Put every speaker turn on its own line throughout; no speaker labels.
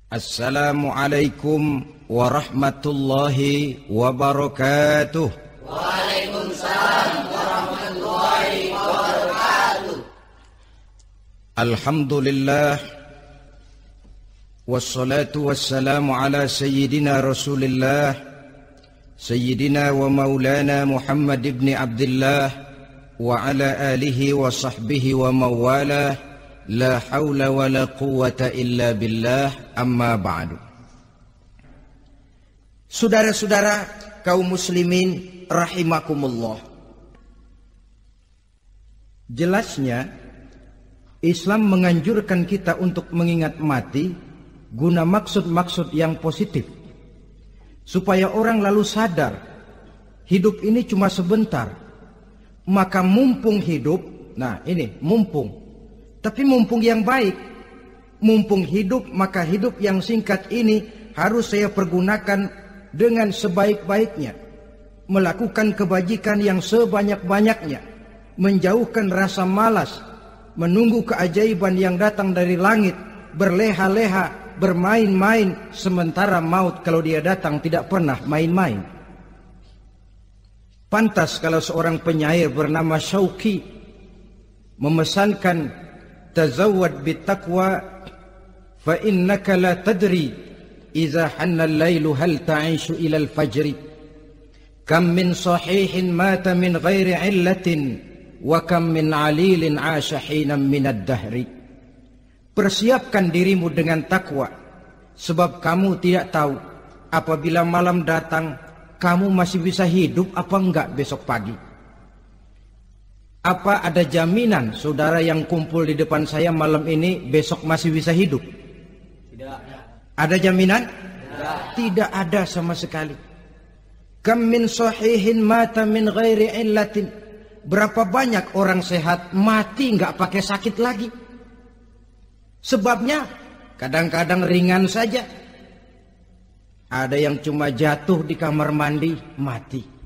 Assalamualaikum warahmatullahi wabarakatuh.
Waalaikumsalam warahmatullahi wabarakatuh.
Alhamdulillah wassalatu wassalamu ala sayyidina Rasulillah sayyidina wa maulana Muhammad ibn Abdullah wa ala alihi wa sahbihi wa mawalah. La haula wa la quwwata illa billah, amma ba'du. Saudara-saudara kaum muslimin rahimakumullah. Jelasnya Islam menganjurkan kita untuk mengingat mati guna maksud-maksud yang positif, supaya orang lalu sadar hidup ini cuma sebentar. Maka mumpung hidup, nah ini mumpung, tapi mumpung yang baik. Mumpung hidup, maka hidup yang singkat ini harus saya pergunakan dengan sebaik-baiknya, melakukan kebajikan yang sebanyak-banyaknya, menjauhkan rasa malas, menunggu keajaiban yang datang dari langit, berleha-leha, bermain-main, sementara maut kalau dia datang tidak pernah main-main. Pantas kalau seorang penyair bernama Syauqi memesankan, tazawwad bittaqwa fa innaka la tadri idza hanna al-lailu hal ta'ishu ila al-fajri kam min sahihin mata min ghairi illatin wa kam min alilin 'asha hinan min ad-dahri. Persiapkan dirimu dengan takwa, sebab kamu tidak tahu apabila malam datang kamu masih bisa hidup apa enggak besok pagi. Apa ada jaminan saudara yang kumpul di depan saya malam ini besok masih bisa hidup?
Tidak.
Ada jaminan?
Tidak.
Tidak ada sama sekali. Kam min sahihin mata min ghairi illatin. Berapa banyak orang sehat mati nggak pakai sakit lagi. Sebabnya kadang-kadang ringan saja. Ada yang cuma jatuh di kamar mandi mati.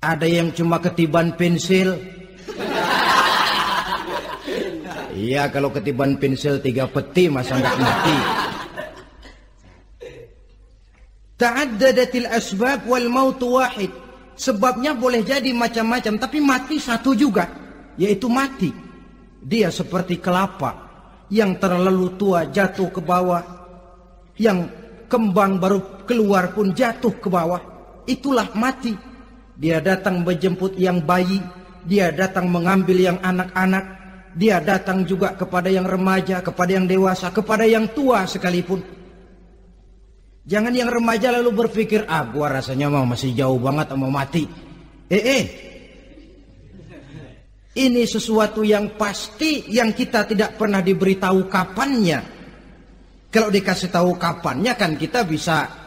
Ada yang cuma ketiban pensil. Iya, kalau ketiban pensil 3 peti masa enggak mati. Ta'addadatil asbab wal maut wahid. Sebabnya boleh jadi macam-macam, tapi mati satu juga, yaitu mati. Dia seperti kelapa yang terlalu tua jatuh ke bawah, yang kembang baru keluar pun jatuh ke bawah. Itulah mati. Dia datang menjemput yang bayi, dia datang mengambil yang anak-anak, dia datang juga kepada yang remaja, kepada yang dewasa, kepada yang tua sekalipun. Jangan yang remaja lalu berpikir, gua rasanya masih jauh banget mau mati. Ini sesuatu yang pasti yang kita tidak pernah diberitahu kapannya. Kalau dikasih tahu kapannya kan kita bisa.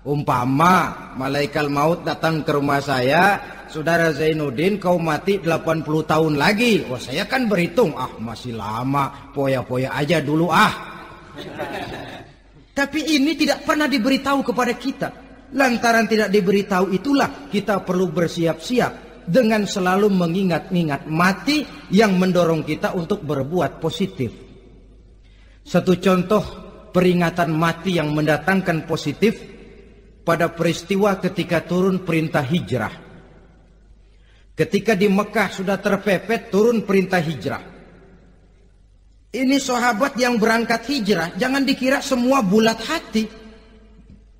Umpama malaikat maut datang ke rumah saya, saudara Zainuddin kau mati 80 tahun lagi. Wah, saya kan berhitung, masih lama, poya-poya aja dulu Tapi ini tidak pernah diberitahu kepada kita. Lantaran tidak diberitahu itulah kita perlu bersiap-siap dengan selalu mengingat-ingat mati yang mendorong kita untuk berbuat positif. Satu contoh peringatan mati yang mendatangkan positif pada peristiwa ketika turun perintah hijrah. Ketika di Mekah sudah terpepet turun perintah hijrah. Ini sahabat yang berangkat hijrah, jangan dikira semua bulat hati.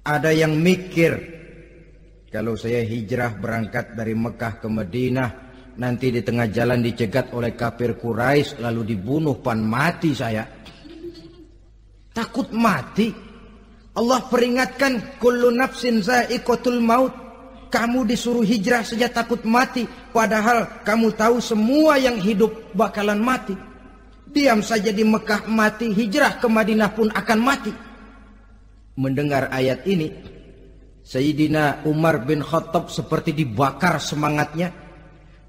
Ada yang mikir, kalau saya hijrah berangkat dari Mekah ke Madinah, nanti di tengah jalan dicegat oleh kafir Quraisy lalu dibunuh mati saya. Takut mati. Allah peringatkan, kullu nafsin za'iqatul maut. Kamu disuruh hijrah saja takut mati, padahal kamu tahu semua yang hidup bakalan mati. Diam saja di Mekah mati, hijrah ke Madinah pun akan mati. Mendengar ayat ini, Sayyidina Umar bin Khattab seperti dibakar semangatnya.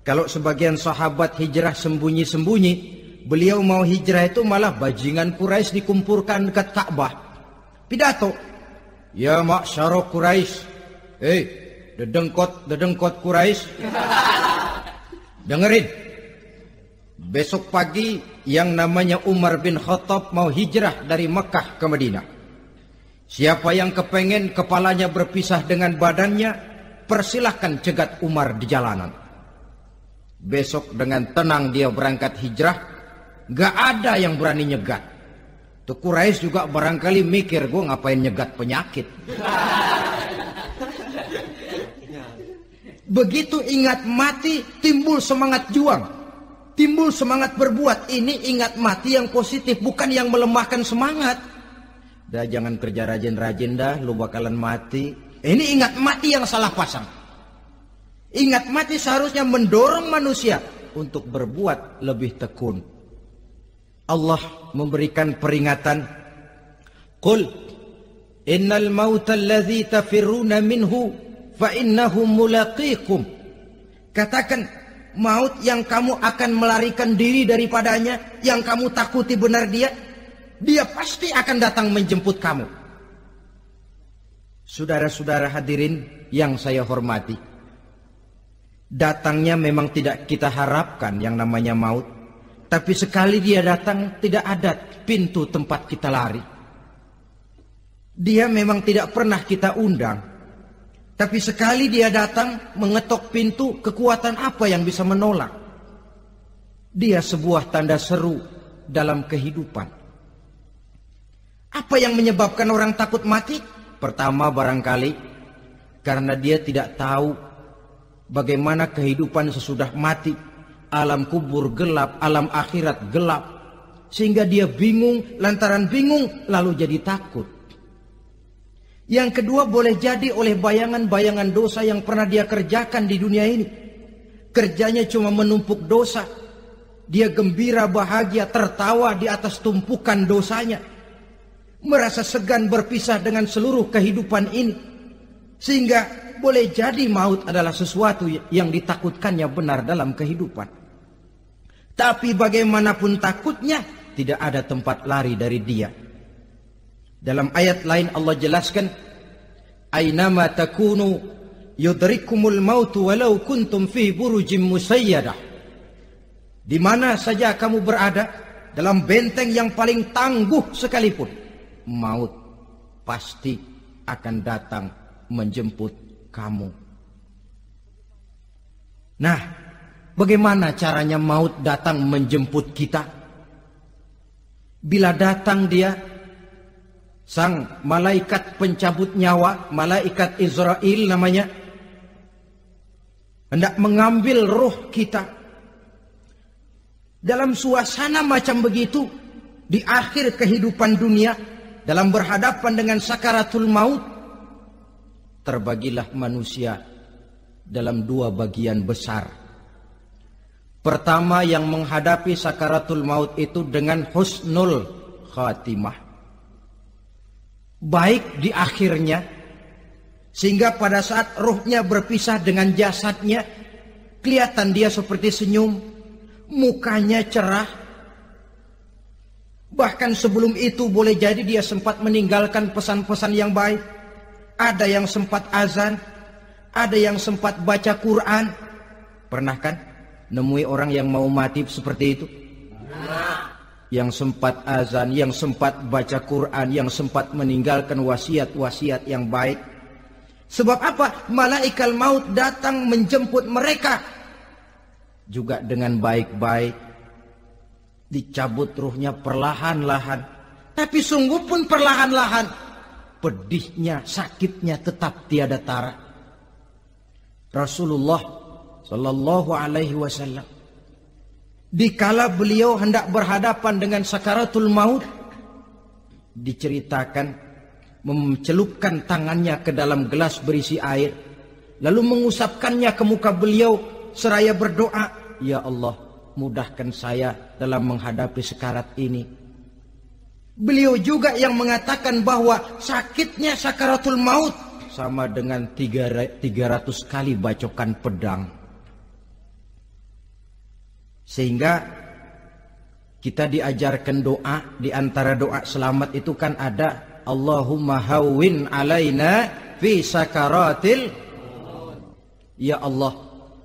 Kalau sebagian sahabat hijrah sembunyi-sembunyi, beliau mau hijrah itu malah bajingan Quraisy dikumpulkan dekat Ka'bah. Pidato, ya ma'syara Quraisy, dedengkot Quraisy, dengerin, besok pagi yang namanya Umar bin Khattab mau hijrah dari Mekah ke Madinah. Siapa yang kepengen kepalanya berpisah dengan badannya, persilahkan cegat Umar di jalanan. Besok dengan tenang dia berangkat hijrah, gak ada yang berani nyegat. Tuh Quraisy juga barangkali mikir, gue ngapain nyegat penyakit. Begitu ingat mati, timbul semangat juang, timbul semangat berbuat. Ini ingat mati yang positif, bukan yang melemahkan semangat. Dah jangan kerja rajin-rajin dah, lu bakalan mati. Ini ingat mati yang salah pasang. Ingat mati seharusnya mendorong manusia untuk berbuat lebih tekun. Allah memberikan peringatan, Qul innal mauta alladhi tafirruna minhu fa innahu mulaqikum. Katakan, maut yang kamu akan melarikan diri daripadanya, yang kamu takuti benar dia pasti akan datang menjemput kamu. Saudara-saudara hadirin yang saya hormati, datangnya memang tidak kita harapkan yang namanya maut. Tapi sekali dia datang, tidak ada pintu tempat kita lari. Dia memang tidak pernah kita undang. Tapi sekali dia datang, mengetok pintu, kekuatan apa yang bisa menolak? Dia sebuah tanda seru dalam kehidupan. Apa yang menyebabkan orang takut mati? Pertama barangkali karena dia tidak tahu bagaimana kehidupan sesudah mati. Alam kubur gelap, alam akhirat gelap. Sehingga dia bingung, lantaran bingung lalu jadi takut. Yang kedua boleh jadi oleh bayangan-bayangan dosa yang pernah dia kerjakan di dunia ini. Kerjanya cuma menumpuk dosa. Dia gembira, bahagia, tertawa di atas tumpukan dosanya. Merasa segan berpisah dengan seluruh kehidupan ini. Sehingga boleh jadi maut adalah sesuatu yang ditakutkannya benar dalam kehidupan. Tapi bagaimanapun takutnya, tidak ada tempat lari dari dia. Dalam ayat lain Allah jelaskan, Aynama takunu yudrikumul mautu walau kuntum fi burujim musayyadah. Di mana saja kamu berada, dalam benteng yang paling tangguh sekalipun, maut pasti akan datang menjemput kamu. Nah, bagaimana caranya maut datang menjemput kita? Bila datang dia, sang malaikat pencabut nyawa, malaikat Israel namanya, hendak mengambil roh kita. Dalam suasana macam begitu, di akhir kehidupan dunia, dalam berhadapan dengan sakaratul maut, terbagilah manusia dalam dua bagian besar. Pertama, yang menghadapi sakaratul maut itu dengan husnul khatimah, baik di akhirnya, sehingga pada saat ruhnya berpisah dengan jasadnya, kelihatan dia seperti senyum, mukanya cerah. Bahkan sebelum itu boleh jadi dia sempat meninggalkan pesan-pesan yang baik. Ada yang sempat azan, ada yang sempat baca Quran. Pernah kan nemui orang yang mau mati seperti itu? Yang sempat azan, yang sempat baca Quran, yang sempat meninggalkan wasiat-wasiat yang baik. Sebab apa? Malaikat maut datang menjemput mereka juga dengan baik-baik. Dicabut ruhnya perlahan-lahan, tapi sungguh pun perlahan-lahan. Pedihnya, sakitnya tetap tiada tara. Rasulullah Sallallahu Alaihi Wasallam, dikala beliau hendak berhadapan dengan sakaratul maut, diceritakan mencelupkan tangannya ke dalam gelas berisi air, lalu mengusapkannya ke muka beliau seraya berdoa, "Ya Allah, mudahkan saya dalam menghadapi sekarat ini." Beliau juga yang mengatakan bahwa sakitnya sakaratul maut sama dengan 300 kali bacokan pedang. Sehingga kita diajarkan doa, di antara doa selamat itu kan ada Allahumma hawwin alaina fi sakaratil. Ya Allah,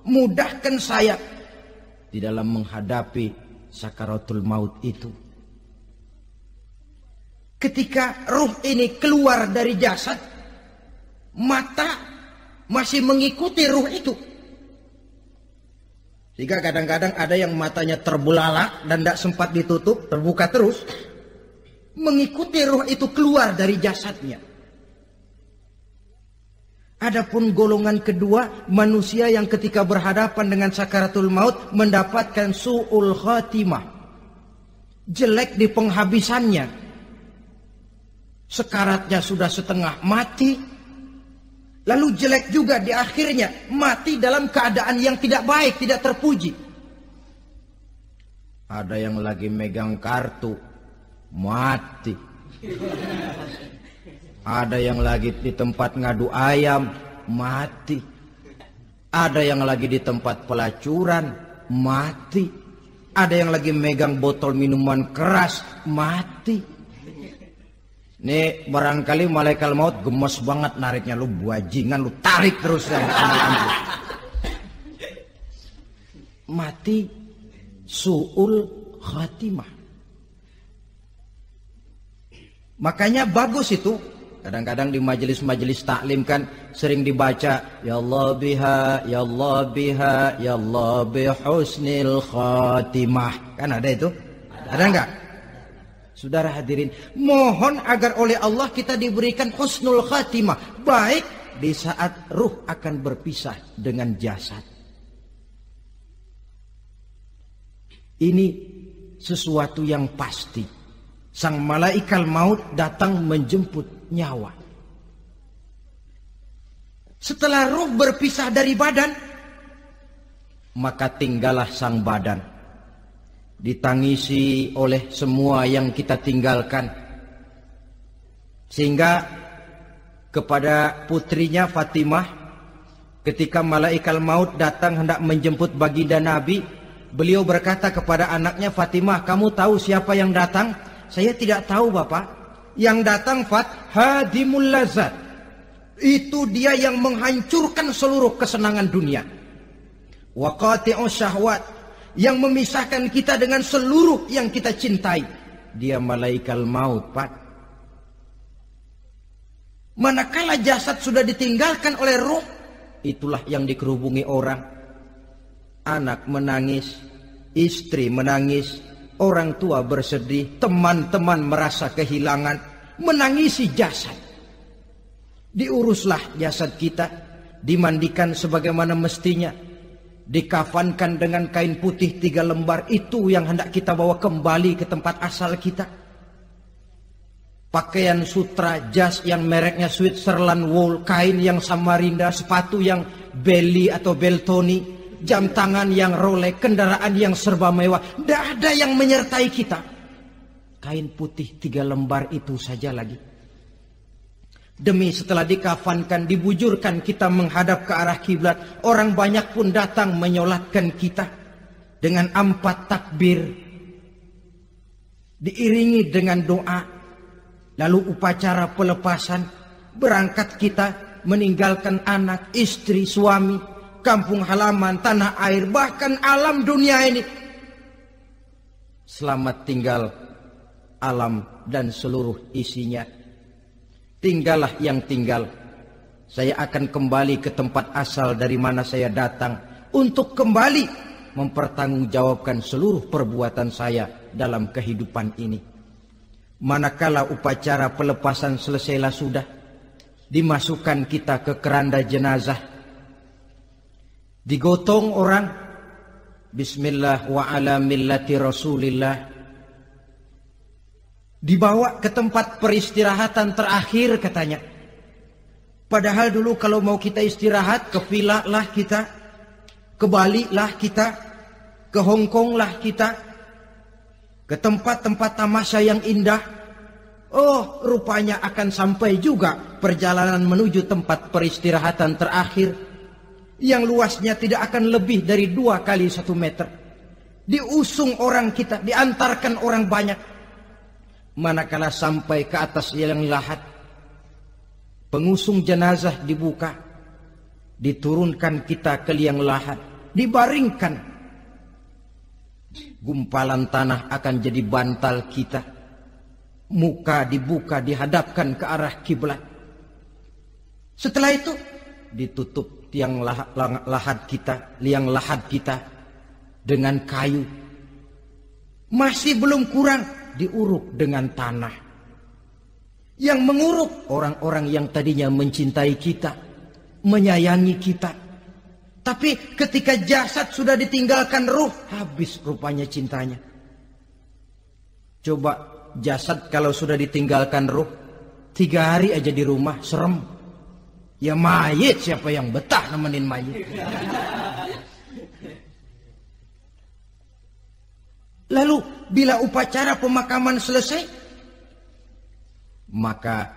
mudahkan saya di dalam menghadapi sakaratul maut itu. Ketika ruh ini keluar dari jasad, mata masih mengikuti ruh itu. Sehingga kadang-kadang ada yang matanya terbelalak dan tidak sempat ditutup, terbuka terus, mengikuti ruh itu keluar dari jasadnya. Adapun golongan kedua, manusia yang ketika berhadapan dengan sakaratul maut mendapatkan su'ul khatimah, jelek di penghabisannya. Sekaratnya sudah setengah mati, lalu jelek juga di akhirnya, mati dalam keadaan yang tidak baik, tidak terpuji. Ada yang lagi megang kartu, mati. Ada yang lagi di tempat ngadu ayam, mati. Ada yang lagi di tempat pelacuran, mati. Ada yang lagi megang botol minuman keras, mati. Nih barangkali malaikat maut gemes banget nariknya, lu buajingan, lu tarik terus ya. Mati su'ul khatimah. Makanya bagus itu. Kadang-kadang di majelis-majelis taklim kan sering dibaca ya Allah biha, ya Allah biha, ya Allah bihusnil khatimah. Kan ada itu? Ada enggak? Saudara hadirin, mohon agar oleh Allah kita diberikan husnul khatimah, baik di saat ruh akan berpisah dengan jasad. Ini sesuatu yang pasti. Sang malaikat maut datang menjemput nyawa. Setelah ruh berpisah dari badan, maka tinggallah sang badan. Ditangisi oleh semua yang kita tinggalkan. Sehingga kepada putrinya Fatimah, ketika malaikat maut datang hendak menjemput baginda Nabi, beliau berkata kepada anaknya, Fatimah, kamu tahu siapa yang datang? Saya tidak tahu Bapak. Yang datang hadimul lazat. Itu dia yang menghancurkan seluruh kesenangan dunia. Wa qati'us syahwat, yang memisahkan kita dengan seluruh yang kita cintai. Dia malaikat maut, Pak. Manakala jasad sudah ditinggalkan oleh ruh, itulah yang dikerubungi orang. Anak menangis, istri menangis, orang tua bersedih, teman-teman merasa kehilangan, menangisi jasad. Diuruslah jasad kita, dimandikan sebagaimana mestinya, dikafankan dengan kain putih 3 lembar, itu yang hendak kita bawa kembali ke tempat asal kita. Pakaian sutra, jas yang mereknya Switzerland wool, kain yang Samarinda, sepatu yang Belly atau Beltoni, jam tangan yang Rolex, kendaraan yang serba mewah, tidak ada yang menyertai kita. Kain putih 3 lembar itu saja lagi. Demi setelah dikafankan, dibujurkan kita menghadap ke arah kiblat, orang banyak pun datang menyolatkan kita dengan 4 takbir, diiringi dengan doa, lalu upacara pelepasan, berangkat kita meninggalkan anak, istri, suami, kampung halaman, tanah air, bahkan alam dunia ini. Selamat tinggal alam dan seluruh isinya. Tinggallah yang tinggal. Saya akan kembali ke tempat asal dari mana saya datang, untuk kembali mempertanggungjawabkan seluruh perbuatan saya dalam kehidupan ini. Manakala upacara pelepasan selesailah sudah, dimasukkan kita ke keranda jenazah, digotong orang, bismillah wa ala millati rasulillah, dibawa ke tempat peristirahatan terakhir katanya. Padahal dulu kalau mau kita istirahat, ke villa lah kita, ke Bali lah kita, ke Hong Kong lah kita, ke tempat-tempat tamasya yang indah. Oh, rupanya akan sampai juga perjalanan menuju tempat peristirahatan terakhir, yang luasnya tidak akan lebih dari 2 kali 1 meter. Diusung orang kita, diantarkan orang banyak. Manakala sampai ke atas liang lahat, pengusung jenazah dibuka, diturunkan kita ke liang lahat, dibaringkan. Gumpalan tanah akan jadi bantal kita. Muka dibuka, dihadapkan ke arah kiblat. Setelah itu ditutup liang lahat kita dengan kayu. Masih belum kurang, diuruk dengan tanah. Yang menguruk orang-orang yang tadinya mencintai kita, menyayangi kita. Tapi ketika jasad sudah ditinggalkan ruh, habis rupanya cintanya. Coba jasad kalau sudah ditinggalkan ruh, 3 hari aja di rumah, serem. Ya mayit, siapa yang betah nemenin mayit? Lalu bila upacara pemakaman selesai, maka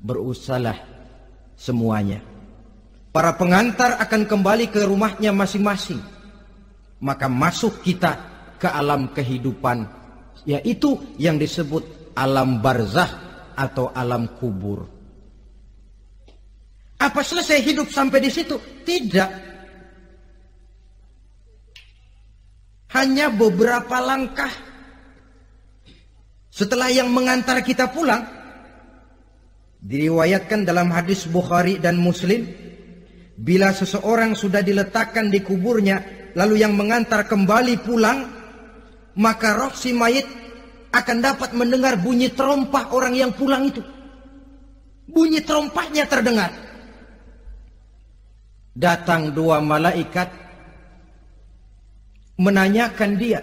berusahalah semuanya. Para pengantar akan kembali ke rumahnya masing-masing. Maka masuk kita ke alam kehidupan, yaitu yang disebut alam barzakh atau alam kubur. Apa selesai hidup sampai di situ? Tidak. Hanya beberapa langkah setelah yang mengantar kita pulang. Diriwayatkan dalam hadis Bukhari dan Muslim, bila seseorang sudah diletakkan di kuburnya, lalu yang mengantar kembali pulang, maka roh si mayit akan dapat mendengar bunyi terompah orang yang pulang itu. Bunyi terompahnya terdengar. Datang 2 malaikat menanyakan dia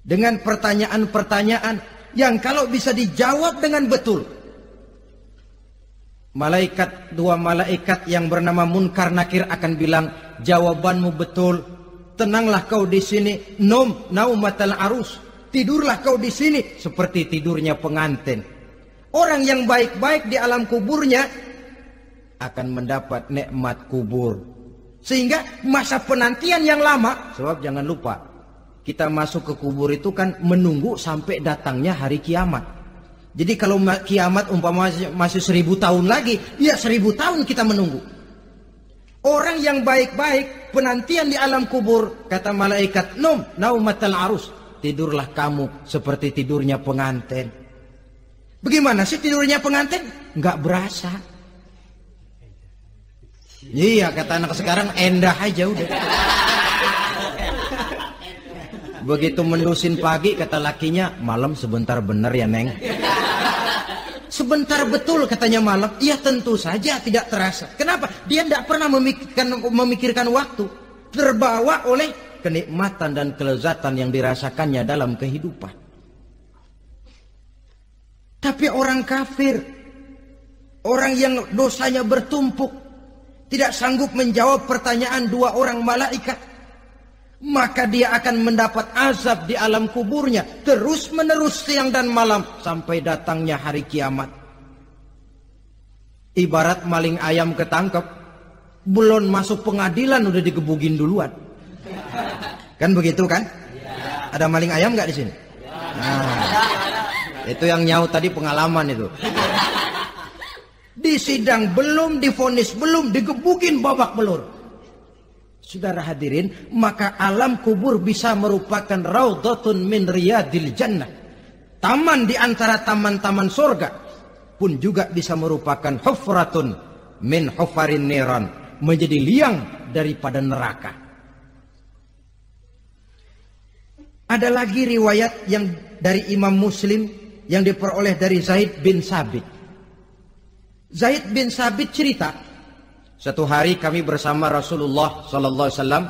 dengan pertanyaan-pertanyaan yang kalau bisa dijawab dengan betul. 2 malaikat yang bernama Munkar Nakir akan bilang, jawabanmu betul. Tenanglah kau di sini, naumatal arus. Tidurlah kau di sini seperti tidurnya pengantin. Orang yang baik-baik di alam kuburnya akan mendapat nikmat kubur. Sehingga masa penantian yang lama, sebab jangan lupa, kita masuk ke kubur itu kan menunggu sampai datangnya hari kiamat. Jadi kalau kiamat umpama masih 1000 tahun lagi, ya 1000 tahun kita menunggu. Orang yang baik-baik, penantian di alam kubur, kata malaikat, naumatal arus. Tidurlah kamu seperti tidurnya pengantin. Bagaimana sih tidurnya pengantin? Nggak berasa. Iya, kata anak sekarang, endah aja udah. Begitu mendusin pagi, kata lakinya, malam sebentar bener ya Neng. Sebentar betul katanya malam. Iya tentu saja tidak terasa. Kenapa? Dia tidak pernah memikirkan waktu. Terbawa oleh kenikmatan dan kelezatan yang dirasakannya dalam kehidupan. Tapi orang kafir, orang yang dosanya bertumpuk, tidak sanggup menjawab pertanyaan 2 orang malaikat, maka dia akan mendapat azab di alam kuburnya terus menerus siang dan malam sampai datangnya hari kiamat. Ibarat maling ayam ketangkep, belum masuk pengadilan udah digebugin duluan. Kan begitu kan? Ada maling ayam nggak di sini? Nah, itu yang nyaut tadi pengalaman itu. Di sidang belum, divonis belum, digebukin babak belur. Saudara hadirin, maka alam kubur bisa merupakan raudhatun min riyadil jannah. Taman di antara taman-taman surga, pun juga bisa merupakan hufratun min hufarin niran, menjadi liang daripada neraka. Ada lagi riwayat yang dari Imam Muslim yang diperoleh dari Zaid bin Sabit. Zaid bin Sabit cerita, satu hari kami bersama Rasulullah SAW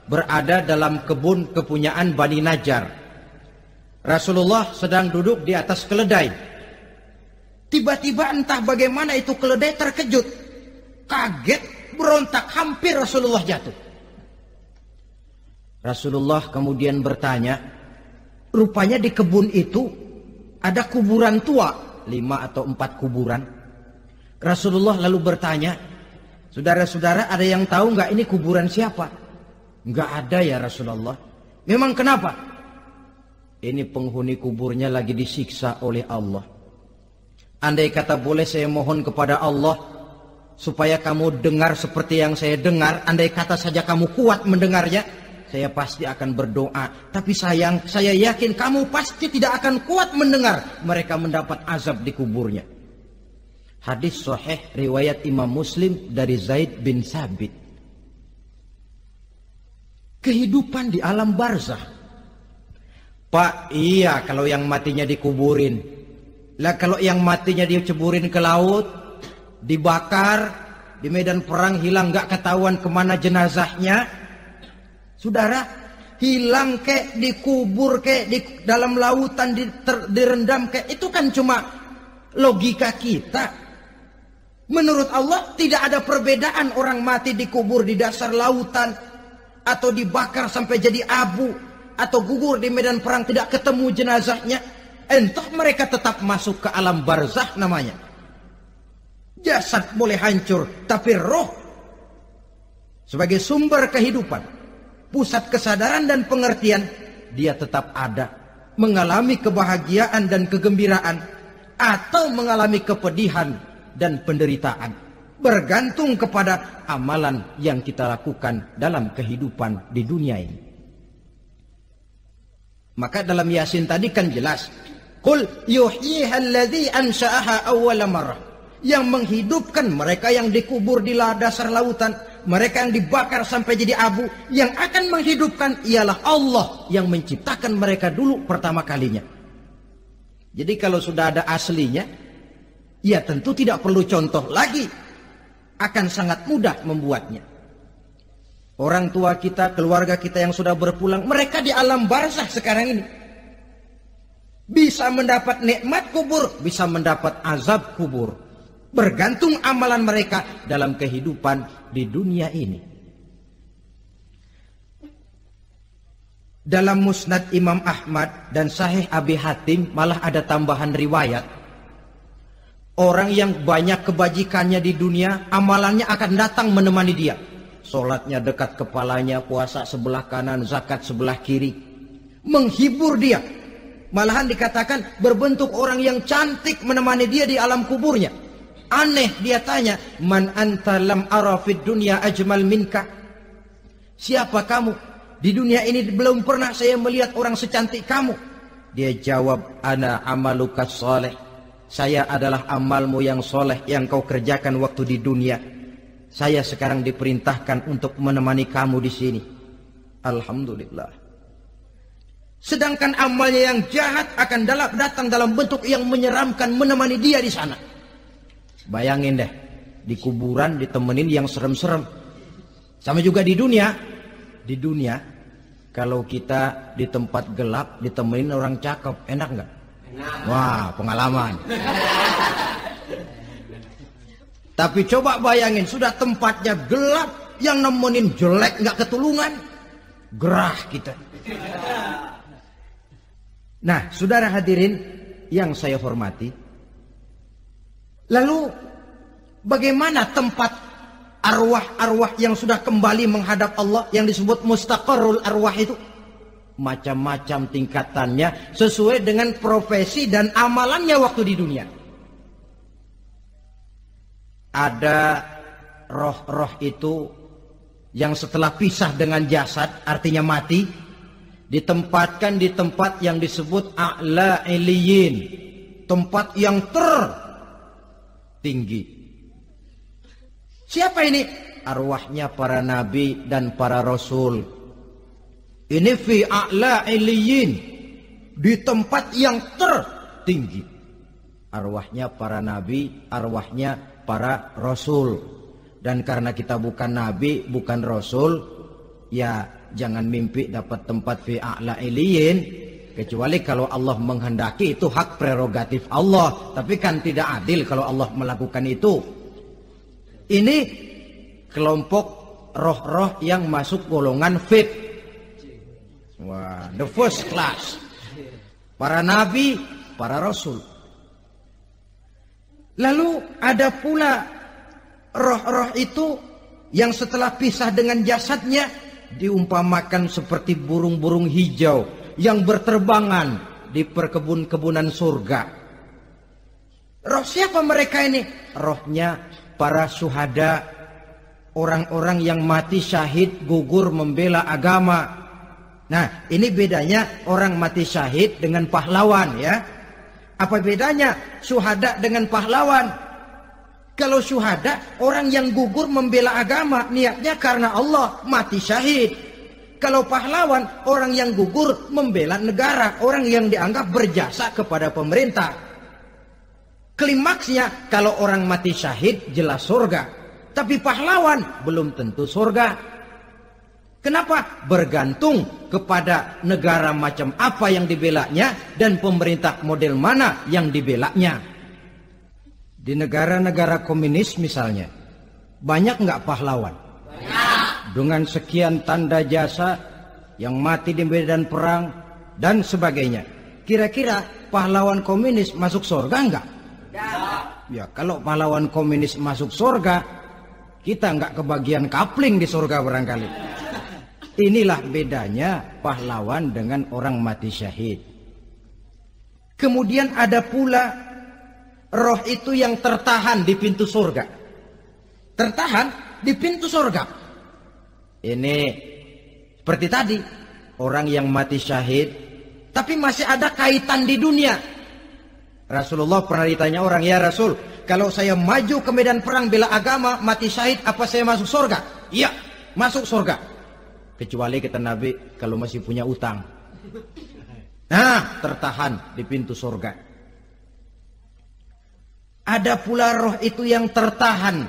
berada dalam kebun kepunyaan Bani Najjar. Rasulullah sedang duduk di atas keledai. Tiba-tiba entah bagaimana itu keledai terkejut, kaget, berontak, hampir Rasulullah jatuh. Rasulullah kemudian bertanya, rupanya di kebun itu ada kuburan tua, 5 atau 4 kuburan. Rasulullah lalu bertanya, saudara-saudara ada yang tahu nggak ini kuburan siapa? Nggak ada ya Rasulullah. Memang kenapa? Ini penghuni kuburnya lagi disiksa oleh Allah. Andai kata boleh saya mohon kepada Allah supaya kamu dengar seperti yang saya dengar. Andai kata saja kamu kuat mendengarnya, saya pasti akan berdoa. Tapi sayang, saya yakin kamu pasti tidak akan kuat mendengar mereka mendapat azab di kuburnya. Hadis sahih riwayat Imam Muslim dari Zaid bin Sabit. Kehidupan di alam barzah. Pak, iya kalau yang matinya dikuburin. Lah kalau yang matinya diceburin ke laut, dibakar, di medan perang hilang gak ketahuan kemana jenazahnya. Saudara, hilang kek, dikubur kek, di dalam lautan direndam kek, itu kan cuma logika kita. Menurut Allah tidak ada perbedaan orang mati dikubur di dasar lautan, atau dibakar sampai jadi abu, atau gugur di medan perang tidak ketemu jenazahnya. Entah mereka tetap masuk ke alam barzah namanya. Jasad boleh hancur, tapi roh sebagai sumber kehidupan, pusat kesadaran dan pengertian, dia tetap ada, mengalami kebahagiaan dan kegembiraan, atau mengalami kepedihan dan penderitaan, bergantung kepada amalan yang kita lakukan dalam kehidupan di dunia ini. Maka dalam Yasin tadi kan jelas, qul yuhyiha alladzi ansha'aha awwala marrah. Yang menghidupkan mereka yang dikubur di dasar lautan, mereka yang dibakar sampai jadi abu, yang akan menghidupkan ialah Allah yang menciptakan mereka dulu pertama kalinya. Jadi kalau sudah ada aslinya, ya tentu tidak perlu contoh lagi, akan sangat mudah membuatnya. Orang tua kita, keluarga kita yang sudah berpulang, mereka di alam barzah sekarang ini bisa mendapat nikmat kubur, bisa mendapat azab kubur, bergantung amalan mereka dalam kehidupan di dunia ini. Dalam Musnad Imam Ahmad dan Sahih Abi Hatim malah ada tambahan riwayat. Orang yang banyak kebajikannya di dunia, amalannya akan datang menemani dia. Sholatnya dekat kepalanya, puasa sebelah kanan, zakat sebelah kiri, menghibur dia. Malahan dikatakan berbentuk orang yang cantik menemani dia di alam kuburnya. Aneh, dia tanya, man anta lam ara fid dunya ajmal minka. Siapa kamu? Di dunia ini belum pernah saya melihat orang secantik kamu. Dia jawab, ana amaluka soleh. Saya adalah amalmu yang soleh yang kau kerjakan waktu di dunia. Saya sekarang diperintahkan untuk menemani kamu di sini. Alhamdulillah. Sedangkan amalnya yang jahat akan datang dalam bentuk yang menyeramkan menemani dia di sana. Bayangin deh, di kuburan ditemenin yang serem-serem. Sama juga di dunia. Di dunia, kalau kita di tempat gelap ditemenin orang cakep, enak nggak? Wah, pengalaman. Tapi coba bayangin, sudah tempatnya gelap, yang nemenin jelek nggak ketulungan, gerah kita. Nah, saudara hadirin yang saya hormati, lalu bagaimana tempat arwah-arwah yang sudah kembali menghadap Allah yang disebut mustaqarrul arwah itu? Macam-macam tingkatannya sesuai dengan profesi dan amalannya waktu di dunia. Ada roh-roh itu yang setelah pisah dengan jasad, artinya mati, ditempatkan di tempat yang disebut a'la iliyin, tempat yang tertinggi. Siapa ini? Arwahnya para nabi dan para rasul. Ini fi a'la iliyin, di tempat yang tertinggi. Arwahnya para nabi, arwahnya para rasul. Dan karena kita bukan nabi, bukan rasul, ya jangan mimpi dapat tempat fi a'la iliyin, kecuali kalau Allah menghendaki. Itu hak prerogatif Allah, tapi kan tidak adil kalau Allah melakukan itu. Ini kelompok roh-roh yang masuk golongan VIP. Wah, the first class. Para nabi, para rasul. Lalu ada pula roh-roh itu yang setelah pisah dengan jasadnya diumpamakan seperti burung-burung hijau yang berterbangan di perkebun-kebunan surga. Roh siapa mereka ini? Rohnya para syuhada, orang-orang yang mati syahid gugur membela agama. Nah, ini bedanya orang mati syahid dengan pahlawan ya. Apa bedanya syuhada dengan pahlawan? Kalau syuhada, orang yang gugur membela agama, niatnya karena Allah, mati syahid. Kalau pahlawan, orang yang gugur membela negara, orang yang dianggap berjasa kepada pemerintah. Klimaksnya, kalau orang mati syahid, jelas surga. Tapi pahlawan, belum tentu surga. Kenapa? Bergantung kepada negara macam apa yang dibelanya dan pemerintah model mana yang dibelanya. Di negara-negara komunis misalnya, banyak nggak pahlawan? Banyak. Dengan sekian tanda jasa yang mati di medan perang dan sebagainya. Kira-kira pahlawan komunis masuk surga nggak? Ya, kalau pahlawan komunis masuk surga, kita nggak kebagian kapling di surga barangkali. Inilah bedanya pahlawan dengan orang mati syahid. Kemudian ada pula roh itu yang tertahan di pintu surga. Tertahan di pintu surga. Ini seperti tadi, orang yang mati syahid tapi masih ada kaitan di dunia. Rasulullah pernah ditanya orang, ya Rasul, kalau saya maju ke medan perang bela agama, mati syahid, apa saya masuk surga? Iya, masuk surga. Kecuali kata Nabi, kalau masih punya utang. Nah, tertahan di pintu surga. Ada pula roh itu yang tertahan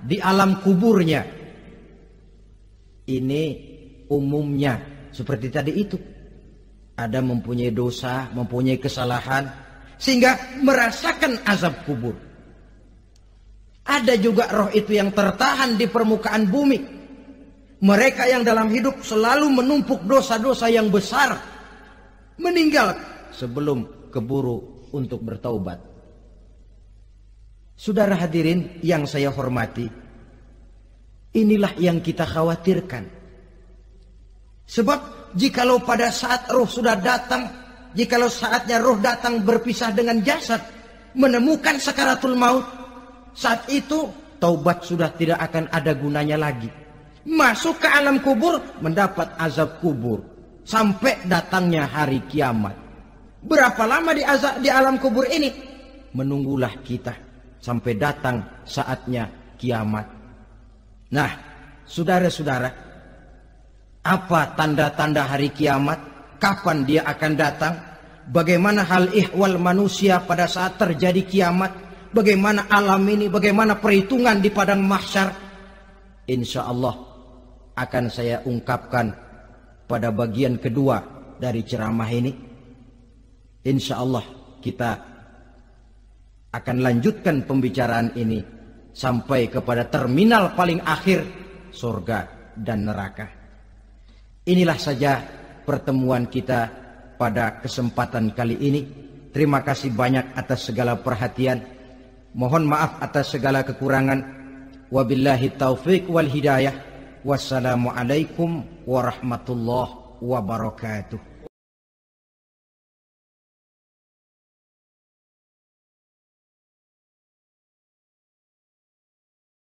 di alam kuburnya. Ini umumnya seperti tadi itu. Ada mempunyai dosa, mempunyai kesalahan, sehingga merasakan azab kubur. Ada juga roh itu yang tertahan di permukaan bumi. Mereka yang dalam hidup selalu menumpuk dosa-dosa yang besar, meninggal sebelum keburu untuk bertaubat. Saudara hadirin yang saya hormati, inilah yang kita khawatirkan. Sebab jikalau pada saat roh sudah datang, jikalau saatnya roh datang berpisah dengan jasad, menemukan sakaratul maut, saat itu taubat sudah tidak akan ada gunanya lagi. Masuk ke alam kubur, mendapat azab kubur sampai datangnya hari kiamat. Berapa lama di alam kubur ini? Menunggulah kita sampai datang saatnya kiamat. Nah, saudara-saudara, apa tanda-tanda hari kiamat? Kapan dia akan datang? Bagaimana hal ihwal manusia pada saat terjadi kiamat? Bagaimana alam ini? Bagaimana perhitungan di padang mahsyar? Insya Allah akan saya ungkapkan pada bagian kedua dari ceramah ini. Insya Allah kita akan lanjutkan pembicaraan ini sampai kepada terminal paling akhir, surga dan neraka. Inilah saja pertemuan kita pada kesempatan kali ini. Terima kasih banyak atas segala perhatian. Mohon maaf atas segala kekurangan. Wabillahi taufiq wal hidayah. Wassalamualaikum warahmatullahi wabarakatuh.